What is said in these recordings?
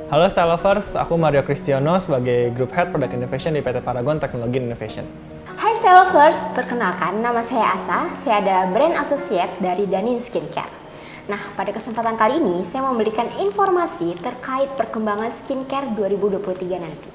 Halo Style Lovers, aku Mario Cristiano sebagai Group Head Product Innovation di PT Paragon Technology Innovation. Hai Style Lovers, perkenalkan nama saya Asa, saya adalah Brand Associate dari Danin Skincare. Nah, pada kesempatan kali ini saya mau memberikan informasi terkait perkembangan skincare 2023 nanti.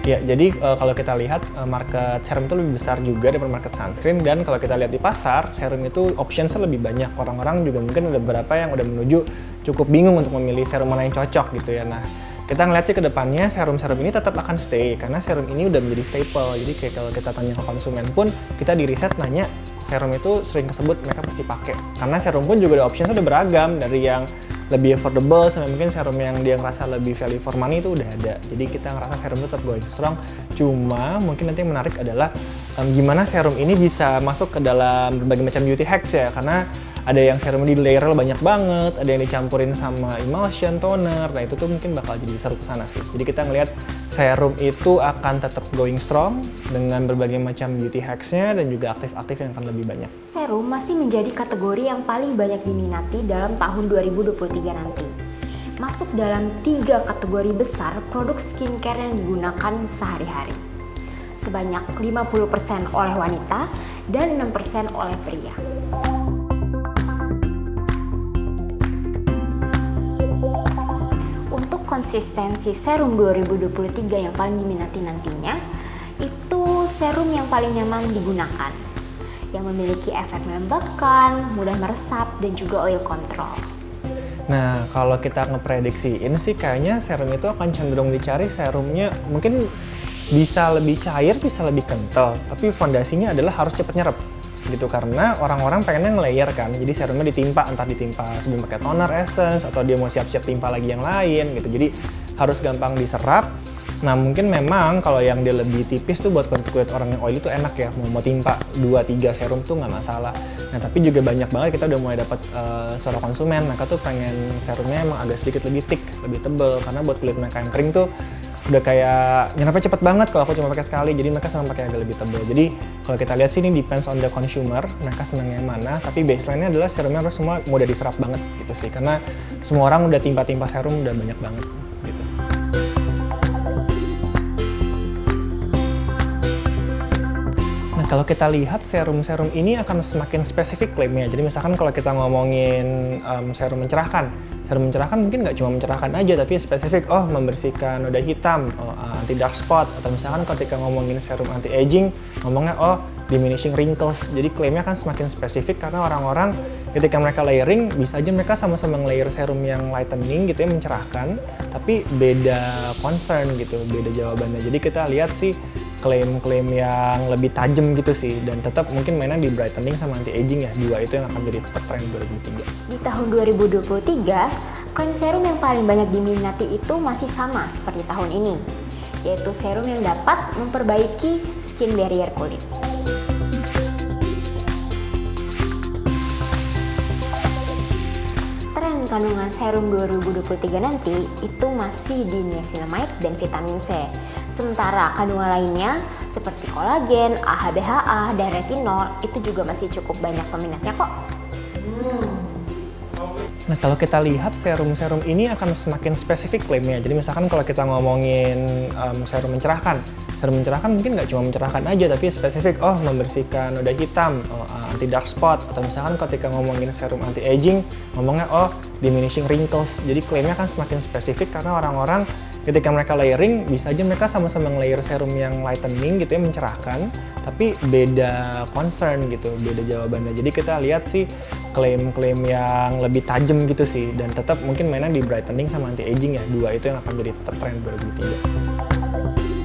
Ya, jadi kalau kita lihat market serum itu lebih besar juga daripada market sunscreen, dan kalau kita lihat di pasar, serum itu optionsnya lebih banyak. Orang-orang juga mungkin ada beberapa yang udah menuju cukup bingung untuk memilih serum mana yang cocok gitu ya. Nah, kita ngeliat sih ke depannya serum-serum ini tetap akan stay karena serum ini udah menjadi staple. Jadi kayak kalau kita tanya ke konsumen pun, kita di riset nanya serum itu sering kesebut mereka pasti pakai. Karena serum pun juga ada optionsnya udah beragam, dari yang lebih affordable sampai mungkin serum yang dia ngerasa lebih value for money itu udah ada. Jadi kita ngerasa serum itu tetap going strong. Cuma mungkin nanti yang menarik adalah gimana serum ini bisa masuk ke dalam berbagai macam beauty hacks ya. Karena ada yang serum di layer banyak banget, ada yang dicampurin sama emulsion, toner. Nah itu tuh mungkin bakal jadi seru ke sana sih. Jadi kita ngelihat serum itu akan tetap going strong dengan berbagai macam beauty hacks-nya dan juga aktif-aktif yang akan lebih banyak. Serum masih menjadi kategori yang paling banyak diminati dalam tahun 2023 nanti. Masuk dalam 3 kategori besar produk skincare yang digunakan sehari-hari. Sebanyak 50% oleh wanita dan 6% oleh pria. Untuk konsistensi serum 2023 yang paling diminati nantinya, itu serum yang paling nyaman digunakan, yang memiliki efek melembabkan, mudah meresap, dan juga oil control. Nah, kalau kita ngeprediksiin sih kayaknya serum itu akan cenderung dicari serumnya mungkin bisa lebih cair, bisa lebih kental, tapi fondasinya adalah harus cepat nyerap gitu, karena orang-orang pengennya nge-layer kan. Jadi serumnya ditimpa, entah ditimpa sebelum pakai toner, essence, atau dia mau siap-siap timpa lagi yang lain gitu. Jadi harus gampang diserap. Nah mungkin memang kalau yang dia lebih tipis tuh buat kulit orang yang oily tuh enak ya, mau timpa 2-3 serum tuh nggak masalah. Nah tapi juga banyak banget kita udah mulai dapat suara konsumen, mereka tuh pengen serumnya emang agak sedikit lebih thick, lebih tebel, karena buat kulit mereka yang kering tuh udah kayak nyerapnya cepet banget kalau aku cuma pakai sekali, jadi mereka senang pakai agak lebih tebel. Jadi kalau kita lihat sih ini depends on the consumer, mereka senangnya yang mana, tapi baseline-nya adalah serumnya harus semua mudah diserap banget gitu sih, karena semua orang udah timpa-timpa serum udah banyak banget gitu. Kalau kita lihat serum-serum ini akan semakin spesifik klaimnya. Jadi misalkan kalau kita ngomongin serum mencerahkan mungkin nggak cuma mencerahkan aja, tapi spesifik, membersihkan noda hitam, anti dark spot, atau misalkan ketika ngomongin serum anti aging, ngomongnya diminishing wrinkles. Jadi klaimnya akan semakin spesifik karena orang-orang ketika mereka layering, bisa aja mereka sama-sama nge-layer serum yang lightening gitu ya, mencerahkan, tapi beda concern gitu, beda jawabannya. Jadi kita lihat sih klaim-klaim yang lebih tajam gitu sih, dan tetap mungkin mainan di brightening sama anti-aging ya, dua itu yang akan jadi tetap tren 2023. Di tahun 2023, klaim serum yang paling banyak diminati itu masih sama seperti tahun ini, yaitu serum yang dapat memperbaiki skin barrier kulit. Tren kandungan serum 2023 nanti itu masih di niacinamide dan vitamin C. Sementara kandungan lainnya seperti kolagen, AHA, BHA, dan retinol itu juga masih cukup banyak peminatnya kok. Nah kalau kita lihat serum-serum ini akan semakin spesifik klaimnya. Jadi misalkan kalau kita ngomongin serum mencerahkan mungkin nggak cuma mencerahkan aja, tapi spesifik, membersihkan noda hitam, anti dark spot, atau misalkan ketika ngomongin serum anti aging, ngomongnya diminishing wrinkles. Jadi klaimnya akan semakin spesifik karena orang-orang ketika mereka layering, bisa aja mereka sama-sama nge-layer serum yang lightening gitu ya, mencerahkan, tapi beda concern gitu, beda jawabannya. Jadi kita lihat sih klaim-klaim yang lebih tajam gitu sih, dan tetap mungkin mainan di brightening sama anti-aging ya, dua itu yang akan jadi tetap tren 2023.